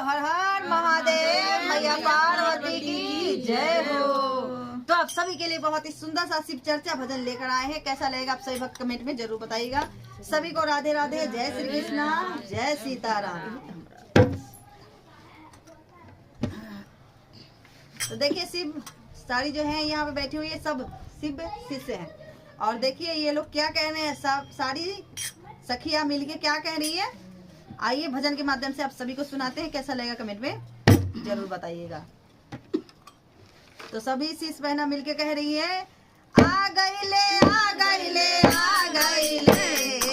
हर हर महादेव, मैया पार्वती की जय हो। तो आप सभी के लिए बहुत ही सुंदर सा शिव चर्चा भजन लेकर आए हैं। कैसा लगेगा आप सभी भक्त कमेंट में जरूर बताइएगा। सभी को राधे राधे, जय श्री कृष्णा, जय सीताराम। तो देखिए शिव सारी जो है यहाँ पे बैठी हुई है, सब शिव शिष्य हैं। और देखिए ये लोग क्या कह रहे हैं, सब सारी सखियां मिलके क्या कह रही है। आइए भजन के माध्यम से आप सभी को सुनाते हैं। कैसा लगेगा कमेंट में जरूर बताइएगा। तो सभी शिष्य बहना मिलके कह रही है, आ गईले आ गईले आ गईले।